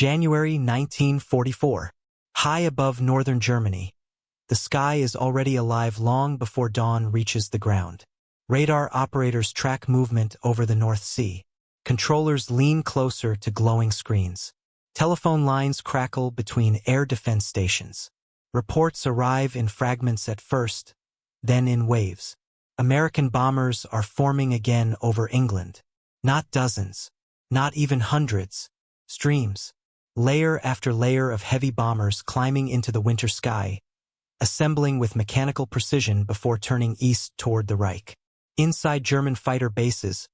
January 1944. High above northern Germany. The sky is already alive long before dawn reaches the ground. Radar operators track movement over the North Sea. Controllers lean closer to glowing screens. Telephone lines crackle between air defense stations. Reports arrive in fragments at first, then in waves. American bombers are forming again over England. Not dozens, not even hundreds. Streams. Layer after layer of heavy bombers climbing into the winter sky, assembling with mechanical precision before turning east toward the Reich. Inside German fighter bases,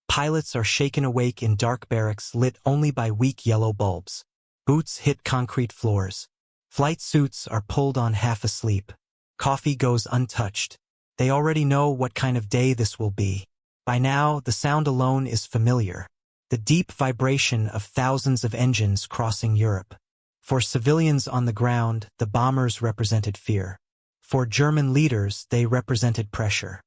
pilots are shaken awake in dark barracks lit only by weak yellow bulbs. Boots hit concrete floors. Flight suits are pulled on half asleep. Coffee goes untouched. They already know what kind of day this will be. By now, the sound alone is familiar. The deep vibration of thousands of engines crossing Europe. For civilians on the ground, the bombers represented fear. For German leaders, they represented pressure.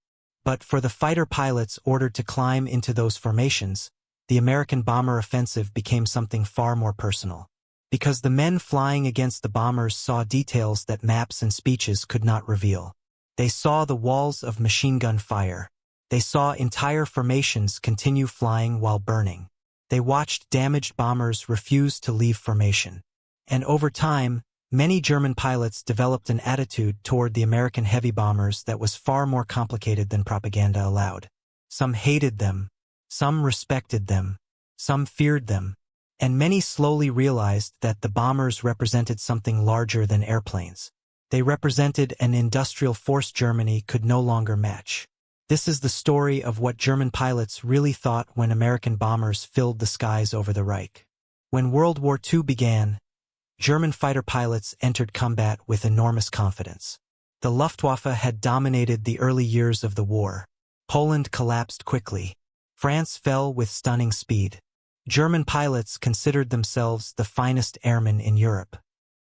But for the fighter pilots ordered to climb into those formations, the American bomber offensive became something far more personal. Because the men flying against the bombers saw details that maps and speeches could not reveal. They saw the walls of machine gun fire. They saw entire formations continue flying while burning. They watched damaged bombers refuse to leave formation. And over time, many German pilots developed an attitude toward the American heavy bombers that was far more complicated than propaganda allowed. Some hated them, some respected them, some feared them, and many slowly realized that the bombers represented something larger than airplanes. They represented an industrial force Germany could no longer match. This is the story of what German pilots really thought when American bombers filled the skies over the Reich. When World War II began, German fighter pilots entered combat with enormous confidence. The Luftwaffe had dominated the early years of the war. Poland collapsed quickly. France fell with stunning speed. German pilots considered themselves the finest airmen in Europe.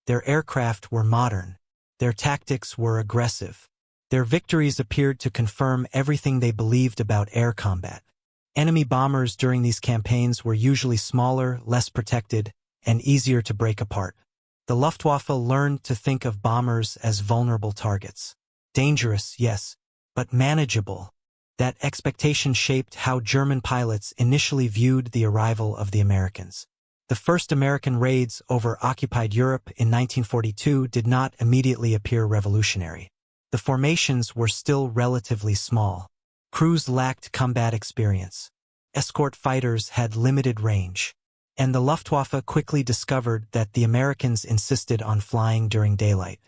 Their aircraft were modern. Their tactics were aggressive. Their victories appeared to confirm everything they believed about air combat. Enemy bombers during these campaigns were usually smaller, less protected, and easier to break apart. The Luftwaffe learned to think of bombers as vulnerable targets. Dangerous, yes, but manageable. That expectation shaped how German pilots initially viewed the arrival of the Americans. The first American raids over occupied Europe in 1942 did not immediately appear revolutionary. The formations were still relatively small. Crews lacked combat experience. Escort fighters had limited range. And the Luftwaffe quickly discovered that the Americans insisted on flying during daylight.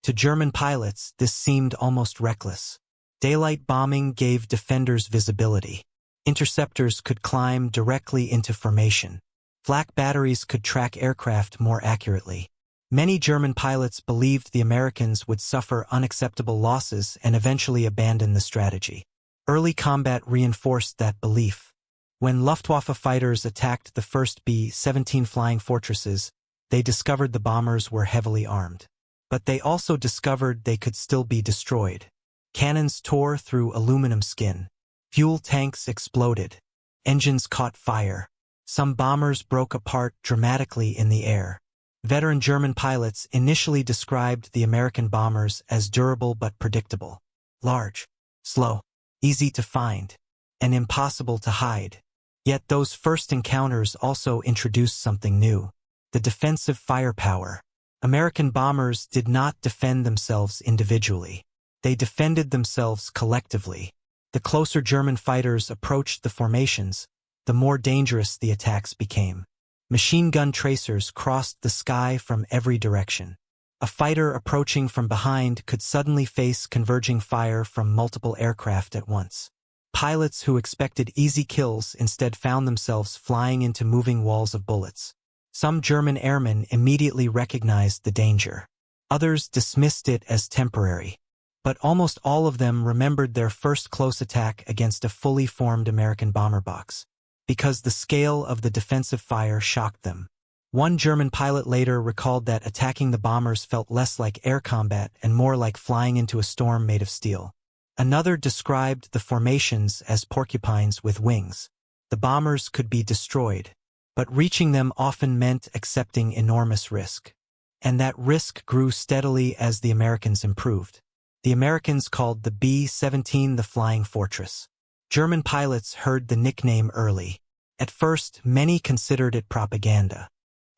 To German pilots, this seemed almost reckless. Daylight bombing gave defenders visibility. Interceptors could climb directly into formation. Flak batteries could track aircraft more accurately. Many German pilots believed the Americans would suffer unacceptable losses and eventually abandon the strategy. Early combat reinforced that belief. When Luftwaffe fighters attacked the first B-17 flying fortresses, they discovered the bombers were heavily armed. But they also discovered they could still be destroyed. Cannons tore through aluminum skin. Fuel tanks exploded. Engines caught fire. Some bombers broke apart dramatically in the air. Veteran German pilots initially described the American bombers as durable but predictable. Large, slow, easy to find, and impossible to hide. Yet those first encounters also introduced something new. The defensive firepower. American bombers did not defend themselves individually. They defended themselves collectively. The closer German fighters approached the formations, the more dangerous the attacks became. Machine gun tracers crossed the sky from every direction. A fighter approaching from behind could suddenly face converging fire from multiple aircraft at once. Pilots who expected easy kills instead found themselves flying into moving walls of bullets. Some German airmen immediately recognized the danger. Others dismissed it as temporary. But almost all of them remembered their first close attack against a fully formed American bomber box. Because the scale of the defensive fire shocked them. One German pilot later recalled that attacking the bombers felt less like air combat and more like flying into a storm made of steel. Another described the formations as porcupines with wings. The bombers could be destroyed, But reaching them often meant accepting enormous risk. And that risk grew steadily as the Americans improved. The Americans called the B-17 the Flying Fortress. German pilots heard the nickname early. At first, many considered it propaganda.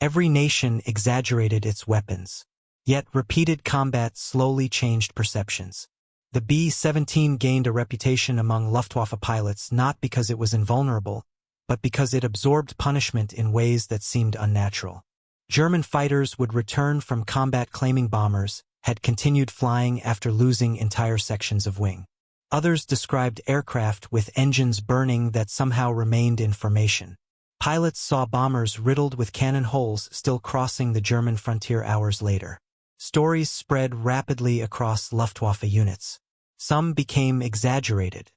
Every nation exaggerated its weapons. Yet repeated combat slowly changed perceptions. The B-17 gained a reputation among Luftwaffe pilots not because it was invulnerable, but because it absorbed punishment in ways that seemed unnatural. German fighters would return from combat claiming bombers had continued flying after losing entire sections of wing. Others described aircraft with engines burning that somehow remained in formation. Pilots saw bombers riddled with cannon holes still crossing the German frontier hours later. Stories spread rapidly across Luftwaffe units. Some became exaggerated.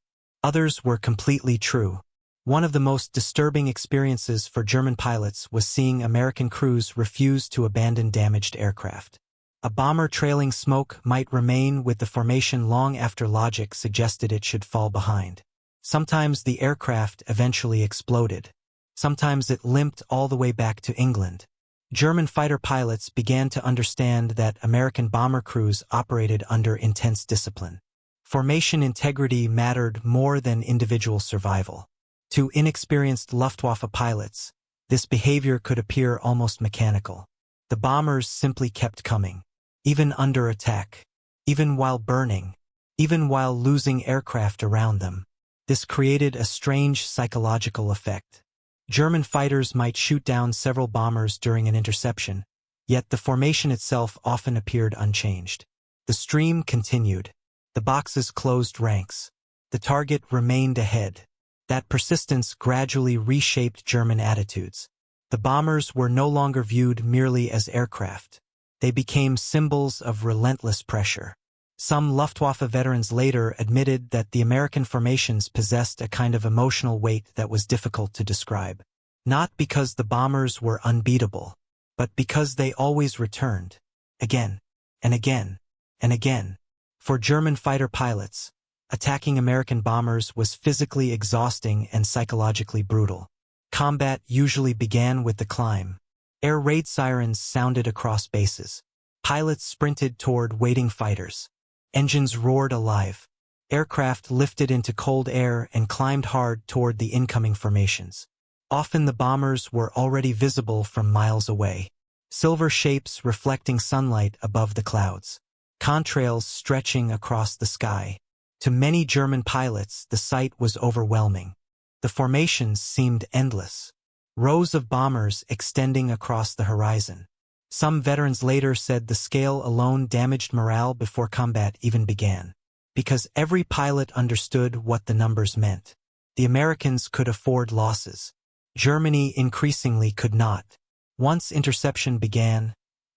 Others were completely true. One of the most disturbing experiences for German pilots was seeing American crews refuse to abandon damaged aircraft. A bomber trailing smoke might remain with the formation long after logic suggested it should fall behind. Sometimes the aircraft eventually exploded. Sometimes it limped all the way back to England. German fighter pilots began to understand that American bomber crews operated under intense discipline. Formation integrity mattered more than individual survival. To inexperienced Luftwaffe pilots, this behavior could appear almost mechanical. The bombers simply kept coming, even under attack, even while burning, even while losing aircraft around them. This created a strange psychological effect. German fighters might shoot down several bombers during an interception, yet the formation itself often appeared unchanged. The stream continued. The boxes closed ranks. The target remained ahead. That persistence gradually reshaped German attitudes. The bombers were no longer viewed merely as aircraft. They became symbols of relentless pressure. Some Luftwaffe veterans later admitted that the American formations possessed a kind of emotional weight that was difficult to describe. Not because the bombers were unbeatable, but because they always returned. Again, and again, and again. For German fighter pilots, attacking American bombers was physically exhausting and psychologically brutal. Combat usually began with the climb. Air raid sirens sounded across bases. Pilots sprinted toward waiting fighters. Engines roared alive. Aircraft lifted into cold air and climbed hard toward the incoming formations. Often the bombers were already visible from miles away. Silver shapes reflecting sunlight above the clouds. Contrails stretching across the sky. To many German pilots, the sight was overwhelming. The formations seemed endless. Rows of bombers extending across the horizon. Some veterans later said the scale alone damaged morale before combat even began. Because every pilot understood what the numbers meant. The Americans could afford losses. Germany increasingly could not. Once interception began,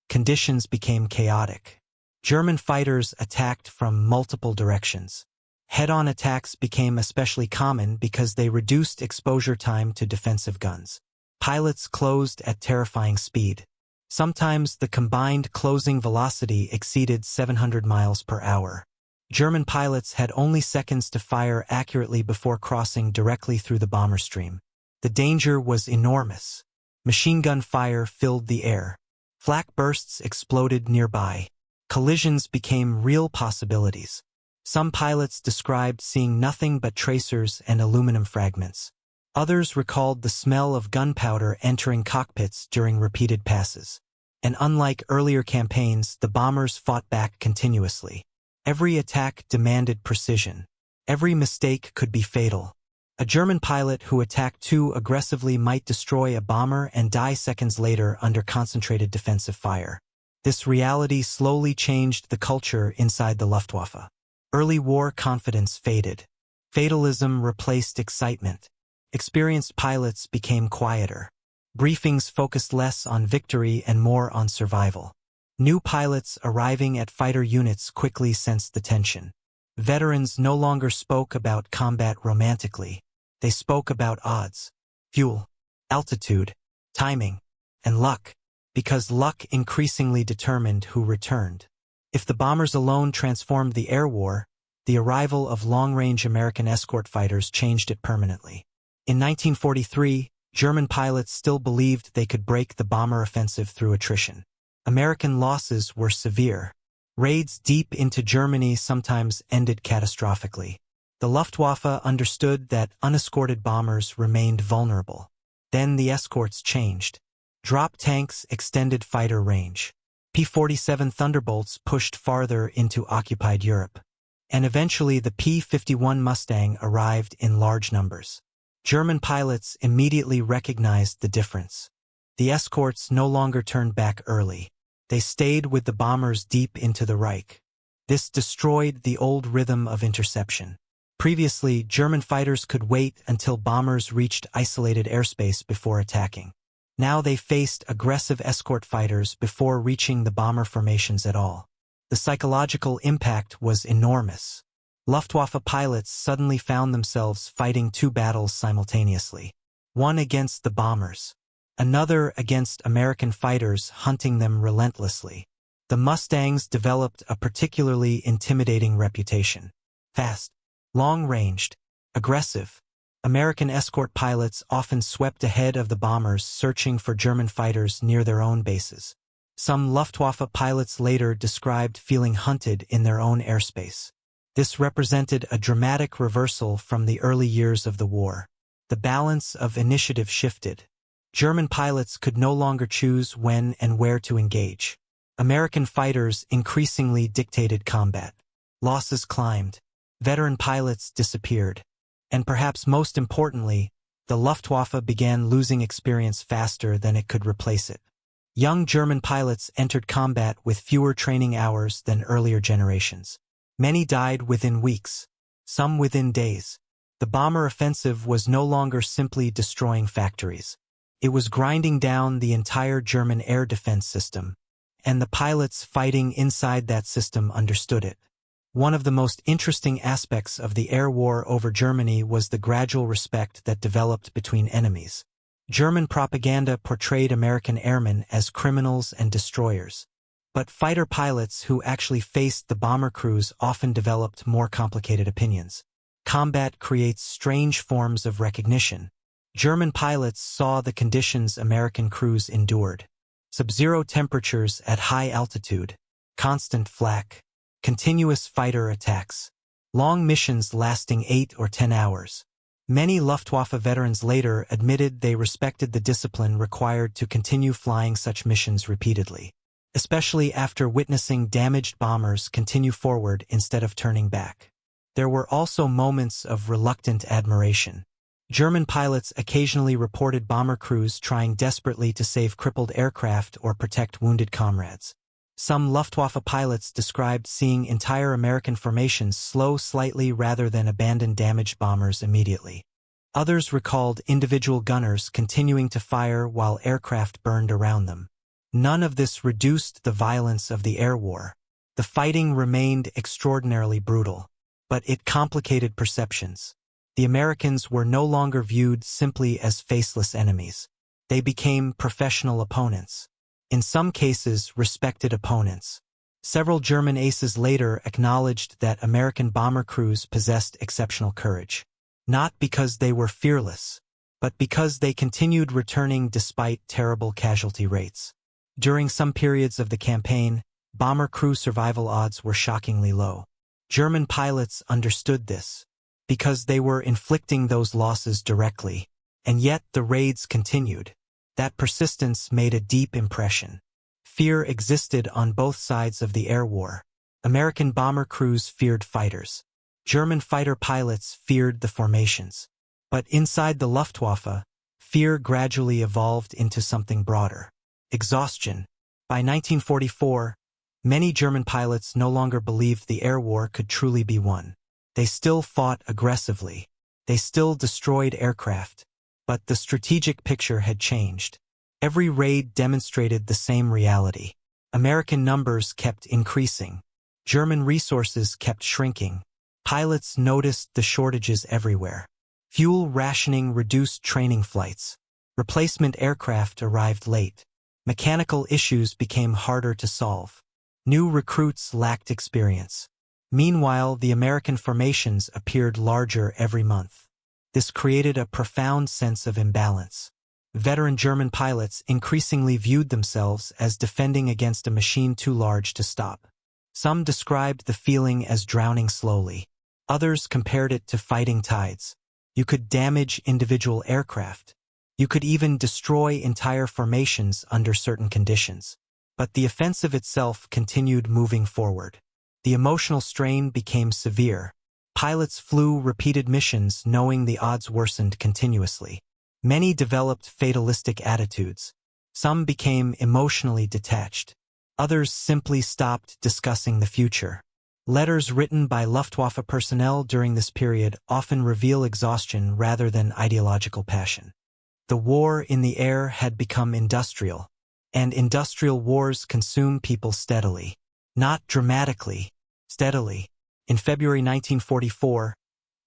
conditions became chaotic. German fighters attacked from multiple directions. Head-on attacks became especially common because they reduced exposure time to defensive guns. Pilots closed at terrifying speed. Sometimes the combined closing velocity exceeded 700 miles per hour. German pilots had only seconds to fire accurately before crossing directly through the bomber stream. The danger was enormous. Machine gun fire filled the air. Flak bursts exploded nearby. Collisions became real possibilities. Some pilots described seeing nothing but tracers and aluminum fragments. Others recalled the smell of gunpowder entering cockpits during repeated passes. And unlike earlier campaigns, the bombers fought back continuously. Every attack demanded precision. Every mistake could be fatal. A German pilot who attacked too aggressively might destroy a bomber and die seconds later under concentrated defensive fire. This reality slowly changed the culture inside the Luftwaffe. Early war confidence faded. Fatalism replaced excitement. Experienced pilots became quieter. Briefings focused less on victory and more on survival. New pilots arriving at fighter units quickly sensed the tension. Veterans no longer spoke about combat romantically. They spoke about odds, fuel, altitude, timing, and luck. Because luck increasingly determined who returned. If the bombers alone transformed the air war, the arrival of long-range American escort fighters changed it permanently. In 1943, German pilots still believed they could break the bomber offensive through attrition. American losses were severe. Raids deep into Germany sometimes ended catastrophically. The Luftwaffe understood that unescorted bombers remained vulnerable. Then the escorts changed. Drop tanks extended fighter range. P-47 Thunderbolts pushed farther into occupied Europe. And eventually the P-51 Mustang arrived in large numbers. German pilots immediately recognized the difference. The escorts no longer turned back early. They stayed with the bombers deep into the Reich. This destroyed the old rhythm of interception. Previously, German fighters could wait until bombers reached isolated airspace before attacking. Now they faced aggressive escort fighters before reaching the bomber formations at all. The psychological impact was enormous. Luftwaffe pilots suddenly found themselves fighting two battles simultaneously. One against the bombers, another against American fighters hunting them relentlessly. The Mustangs developed a particularly intimidating reputation. Fast, long-ranged, aggressive. American escort pilots often swept ahead of the bombers searching for German fighters near their own bases. Some Luftwaffe pilots later described feeling hunted in their own airspace. This represented a dramatic reversal from the early years of the war. The balance of initiative shifted. German pilots could no longer choose when and where to engage. American fighters increasingly dictated combat. Losses climbed. Veteran pilots disappeared. And perhaps most importantly, the Luftwaffe began losing experience faster than it could replace it. Young German pilots entered combat with fewer training hours than earlier generations. Many died within weeks, some within days. The bomber offensive was no longer simply destroying factories. It was grinding down the entire German air defense system, and the pilots fighting inside that system understood it. One of the most interesting aspects of the air war over Germany was the gradual respect that developed between enemies. German propaganda portrayed American airmen as criminals and destroyers. But fighter pilots who actually faced the bomber crews often developed more complicated opinions. Combat creates strange forms of recognition. German pilots saw the conditions American crews endured. Sub-zero temperatures at high altitude, constant flak, continuous fighter attacks, long missions lasting 8 or 10 hours. Many Luftwaffe veterans later admitted they respected the discipline required to continue flying such missions repeatedly, especially after witnessing damaged bombers continue forward instead of turning back. There were also moments of reluctant admiration. German pilots occasionally reported bomber crews trying desperately to save crippled aircraft or protect wounded comrades. Some Luftwaffe pilots described seeing entire American formations slow slightly rather than abandon damaged bombers immediately. Others recalled individual gunners continuing to fire while aircraft burned around them. None of this reduced the violence of the air war. The fighting remained extraordinarily brutal, but it complicated perceptions. The Americans were no longer viewed simply as faceless enemies. They became professional opponents. In some cases, respected opponents. Several German aces later acknowledged that American bomber crews possessed exceptional courage. Not because they were fearless, but because they continued returning despite terrible casualty rates. During some periods of the campaign, bomber crew survival odds were shockingly low. German pilots understood this, because they were inflicting those losses directly, and yet the raids continued. That persistence made a deep impression. Fear existed on both sides of the air war. American bomber crews feared fighters. German fighter pilots feared the formations. But inside the Luftwaffe, fear gradually evolved into something broader. Exhaustion. By 1944, many German pilots no longer believed the air war could truly be won. They still fought aggressively. They still destroyed aircraft. But the strategic picture had changed. Every raid demonstrated the same reality. American numbers kept increasing. German resources kept shrinking. Pilots noticed the shortages everywhere. Fuel rationing reduced training flights. Replacement aircraft arrived late. Mechanical issues became harder to solve. New recruits lacked experience. Meanwhile, the American formations appeared larger every month. This created a profound sense of imbalance. Veteran German pilots increasingly viewed themselves as defending against a machine too large to stop. Some described the feeling as drowning slowly. Others compared it to fighting tides. You could damage individual aircraft. You could even destroy entire formations under certain conditions. But the offensive itself continued moving forward. The emotional strain became severe. Pilots flew repeated missions knowing the odds worsened continuously. Many developed fatalistic attitudes. Some became emotionally detached. Others simply stopped discussing the future. Letters written by Luftwaffe personnel during this period often reveal exhaustion rather than ideological passion. The war in the air had become industrial, and industrial wars consume people steadily. Not dramatically, steadily. In February 1944,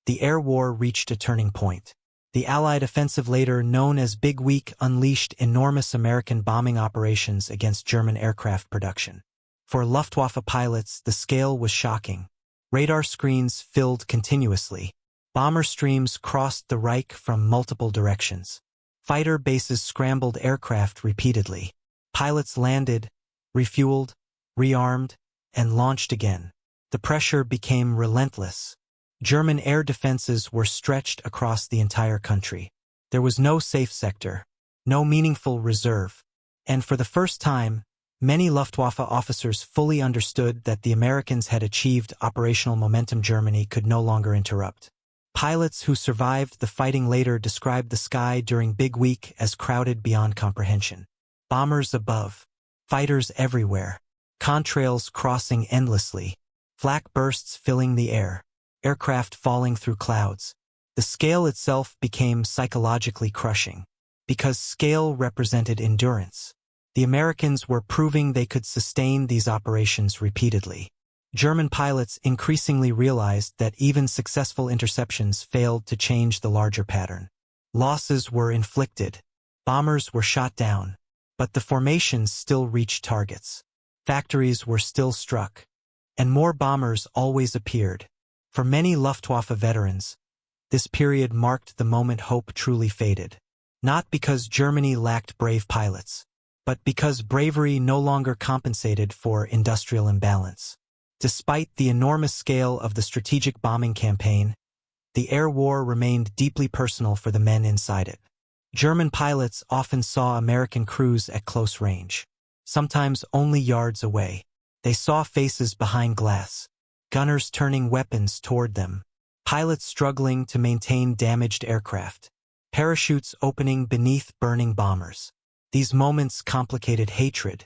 the air war reached a turning point. The Allied offensive, later known as Big Week, unleashed enormous American bombing operations against German aircraft production. For Luftwaffe pilots, the scale was shocking. Radar screens filled continuously. Bomber streams crossed the Reich from multiple directions. Fighter bases scrambled aircraft repeatedly. Pilots landed, refueled, rearmed, and launched again. The pressure became relentless. German air defenses were stretched across the entire country. There was no safe sector, no meaningful reserve, and for the first time, many Luftwaffe officers fully understood that the Americans had achieved operational momentum Germany could no longer interrupt. Pilots who survived the fighting later described the sky during Big Week as crowded beyond comprehension. Bombers above, fighters everywhere, contrails crossing endlessly, flak bursts filling the air, aircraft falling through clouds. The scale itself became psychologically crushing. Because scale represented endurance. The Americans were proving they could sustain these operations repeatedly. German pilots increasingly realized that even successful interceptions failed to change the larger pattern. Losses were inflicted. Bombers were shot down. But the formations still reached targets. Factories were still struck. And more bombers always appeared. For many Luftwaffe veterans, this period marked the moment hope truly faded. Not because Germany lacked brave pilots, but because bravery no longer compensated for industrial imbalance. Despite the enormous scale of the strategic bombing campaign, the air war remained deeply personal for the men inside it. German pilots often saw American crews at close range, sometimes only yards away. They saw faces behind glass, gunners turning weapons toward them, pilots struggling to maintain damaged aircraft, parachutes opening beneath burning bombers. These moments complicated hatred.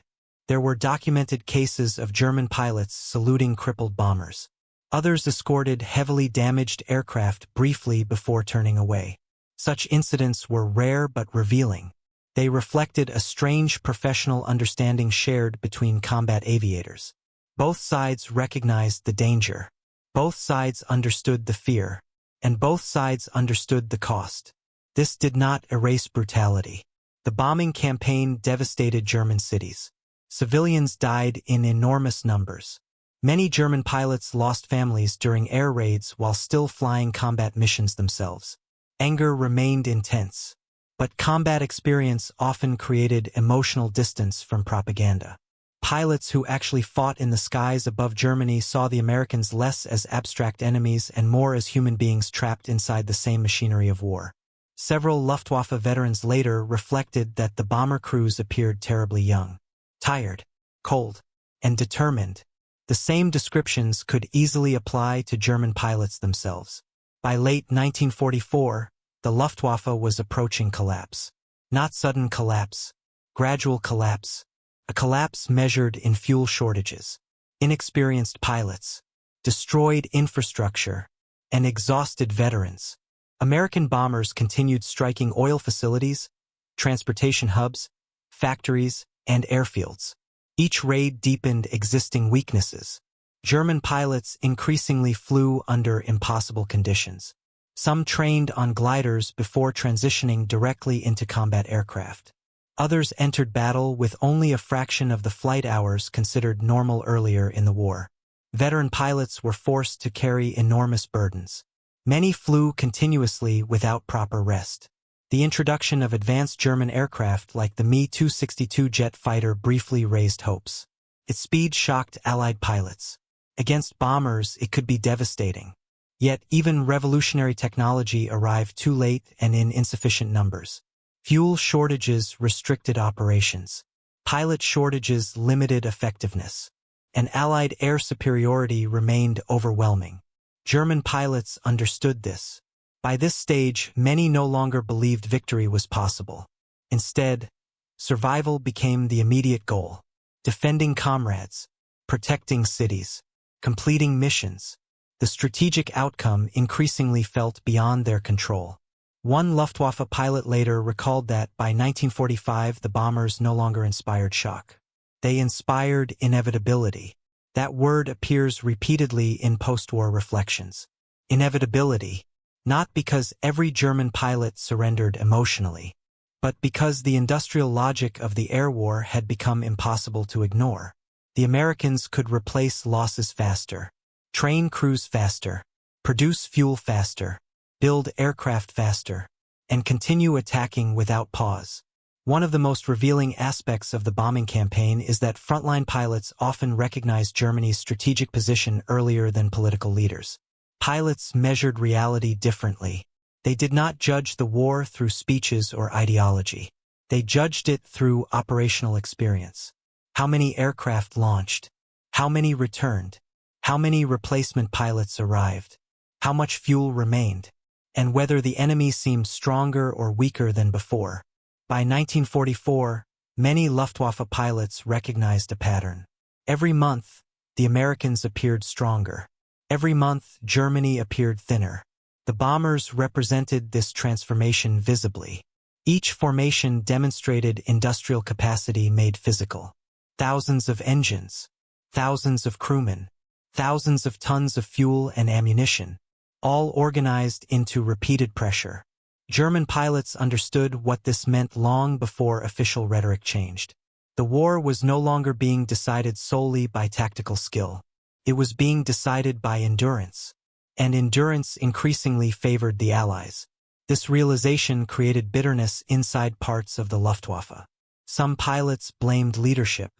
There were documented cases of German pilots saluting crippled bombers. Others escorted heavily damaged aircraft briefly before turning away. Such incidents were rare but revealing. They reflected a strange professional understanding shared between combat aviators. Both sides recognized the danger. Both sides understood the fear. And both sides understood the cost. This did not erase brutality. The bombing campaign devastated German cities. Civilians died in enormous numbers. Many German pilots lost families during air raids while still flying combat missions themselves. Anger remained intense. But combat experience often created emotional distance from propaganda. Pilots who actually fought in the skies above Germany saw the Americans less as abstract enemies and more as human beings trapped inside the same machinery of war. Several Luftwaffe veterans later reflected that the bomber crews appeared terribly young, tired, cold, and determined. The same descriptions could easily apply to German pilots themselves. By late 1944, the Luftwaffe was approaching collapse. Not sudden collapse, gradual collapse. A collapse measured in fuel shortages, inexperienced pilots, destroyed infrastructure, and exhausted veterans. American bombers continued striking oil facilities, transportation hubs, factories, and airfields. Each raid deepened existing weaknesses. German pilots increasingly flew under impossible conditions. Some trained on gliders before transitioning directly into combat aircraft. Others entered battle with only a fraction of the flight hours considered normal earlier in the war. Veteran pilots were forced to carry enormous burdens. Many flew continuously without proper rest. The introduction of advanced German aircraft like the Me-262 jet fighter briefly raised hopes. Its speed shocked Allied pilots. Against bombers, it could be devastating. Yet even revolutionary technology arrived too late and in insufficient numbers. Fuel shortages restricted operations. Pilot shortages limited effectiveness. And Allied air superiority remained overwhelming. German pilots understood this. By this stage, many no longer believed victory was possible. Instead, survival became the immediate goal. Defending comrades, protecting cities, completing missions. The strategic outcome increasingly felt beyond their control. One Luftwaffe pilot later recalled that by 1945 the bombers no longer inspired shock. They inspired inevitability. That word appears repeatedly in post-war reflections. Inevitability, not because every German pilot surrendered emotionally, but because the industrial logic of the air war had become impossible to ignore. The Americans could replace losses faster, train crews faster, produce fuel faster, build aircraft faster, and continue attacking without pause. One of the most revealing aspects of the bombing campaign is that frontline pilots often recognized Germany's strategic position earlier than political leaders. Pilots measured reality differently. They did not judge the war through speeches or ideology. They judged it through operational experience. How many aircraft launched? How many returned? How many replacement pilots arrived? How much fuel remained? And whether the enemy seemed stronger or weaker than before. By 1944, many Luftwaffe pilots recognized a pattern. Every month, the Americans appeared stronger. Every month, Germany appeared thinner. The bombers represented this transformation visibly. Each formation demonstrated industrial capacity made physical. Thousands of engines, thousands of crewmen, thousands of tons of fuel and ammunition, all organized into repeated pressure. German pilots understood what this meant long before official rhetoric changed. The war was no longer being decided solely by tactical skill. It was being decided by endurance, and endurance increasingly favored the Allies. This realization created bitterness inside parts of the Luftwaffe. Some pilots blamed leadership.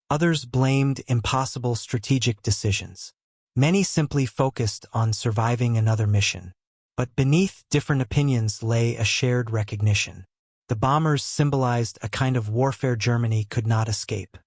Others blamed impossible strategic decisions. Many simply focused on surviving another mission. But beneath different opinions lay a shared recognition. The bombers symbolized a kind of warfare Germany could not escape.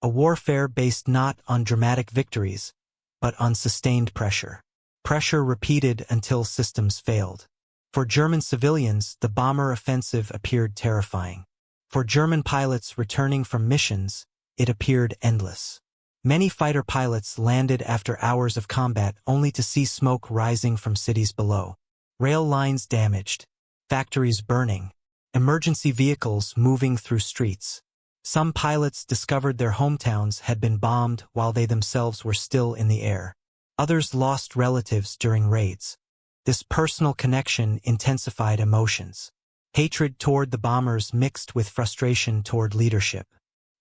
A warfare based not on dramatic victories, but on sustained pressure. Pressure repeated until systems failed. For German civilians, the bomber offensive appeared terrifying. For German pilots returning from missions, it appeared endless. Many fighter pilots landed after hours of combat only to see smoke rising from cities below. Rail lines damaged, factories burning, emergency vehicles moving through streets. Some pilots discovered their hometowns had been bombed while they themselves were still in the air. Others lost relatives during raids. This personal connection intensified emotions. Hatred toward the bombers mixed with frustration toward leadership.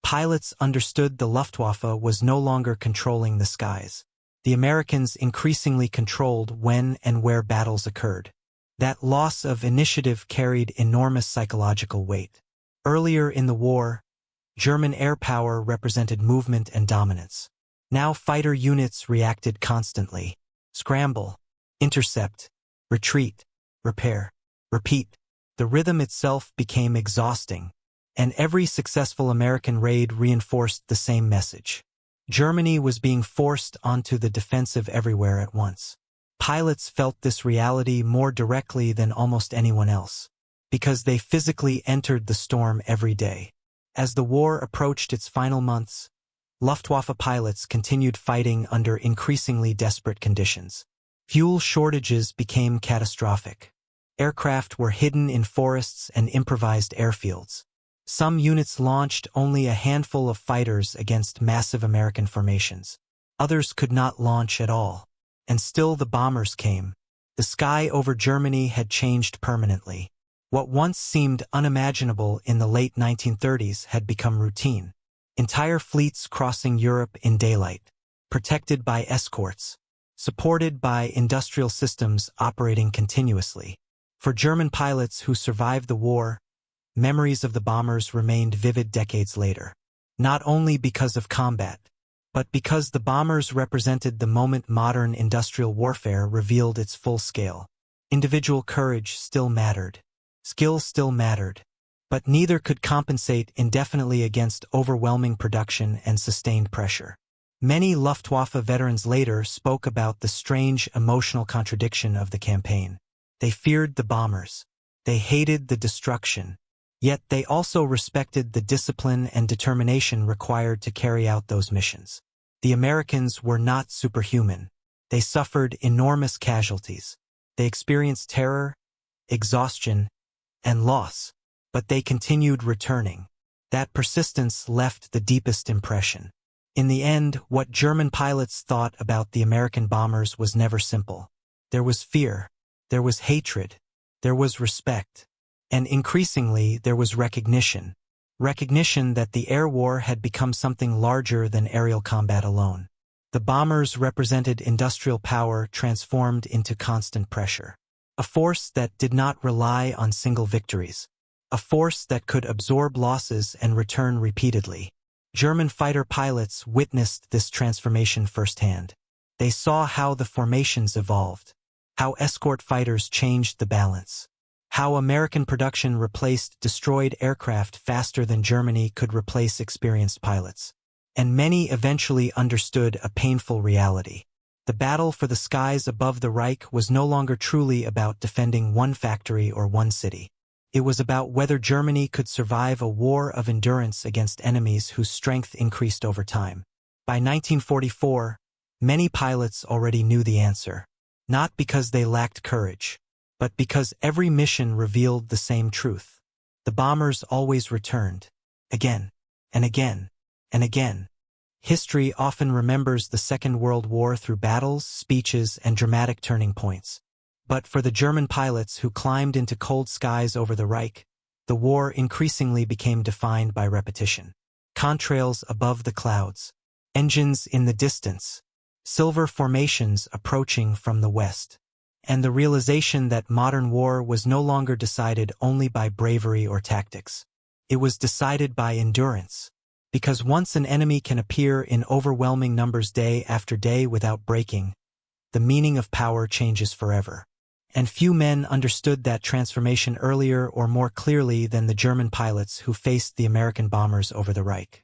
Pilots understood the Luftwaffe was no longer controlling the skies. The Americans increasingly controlled when and where battles occurred. That loss of initiative carried enormous psychological weight. Earlier in the war, German air power represented movement and dominance. Now fighter units reacted constantly. Scramble, intercept, retreat, repair, repeat. The rhythm itself became exhausting, and every successful American raid reinforced the same message. Germany was being forced onto the defensive everywhere at once. Pilots felt this reality more directly than almost anyone else, because they physically entered the storm every day. As the war approached its final months, Luftwaffe pilots continued fighting under increasingly desperate conditions. Fuel shortages became catastrophic. Aircraft were hidden in forests and improvised airfields. Some units launched only a handful of fighters against massive American formations. Others could not launch at all. And still the bombers came. The sky over Germany had changed permanently. What once seemed unimaginable in the late 1930s had become routine. Entire fleets crossing Europe in daylight, protected by escorts, supported by industrial systems operating continuously. For German pilots who survived the war, memories of the bombers remained vivid decades later. Not only because of combat, but because the bombers represented the moment modern industrial warfare revealed its full scale. Individual courage still mattered. Skill still mattered. But neither could compensate indefinitely against overwhelming production and sustained pressure. Many Luftwaffe veterans later spoke about the strange emotional contradiction of the campaign. They feared the bombers. They hated the destruction. Yet they also respected the discipline and determination required to carry out those missions. The Americans were not superhuman. They suffered enormous casualties. They experienced terror, exhaustion, and loss. But they continued returning. That persistence left the deepest impression. In the end, what German pilots thought about the American bombers was never simple. There was fear. There was hatred. There was respect. And increasingly, there was recognition. Recognition that the air war had become something larger than aerial combat alone. The bombers represented industrial power transformed into constant pressure. A force that did not rely on single victories. A force that could absorb losses and return repeatedly. German fighter pilots witnessed this transformation firsthand. They saw how the formations evolved, how escort fighters changed the balance, how American production replaced destroyed aircraft faster than Germany could replace experienced pilots. And many eventually understood a painful reality. The battle for the skies above the Reich was no longer truly about defending one factory or one city. It was about whether Germany could survive a war of endurance against enemies whose strength increased over time. By 1944, many pilots already knew the answer, not because they lacked courage, but because every mission revealed the same truth. The bombers always returned, again, and again, and again. History often remembers the Second World War through battles, speeches, and dramatic turning points. But for the German pilots who climbed into cold skies over the Reich, the war increasingly became defined by repetition. Contrails above the clouds, engines in the distance, silver formations approaching from the west, and the realization that modern war was no longer decided only by bravery or tactics. It was decided by endurance. Because once an enemy can appear in overwhelming numbers day after day without breaking, the meaning of power changes forever. And few men understood that transformation earlier or more clearly than the German pilots who faced the American bombers over the Reich.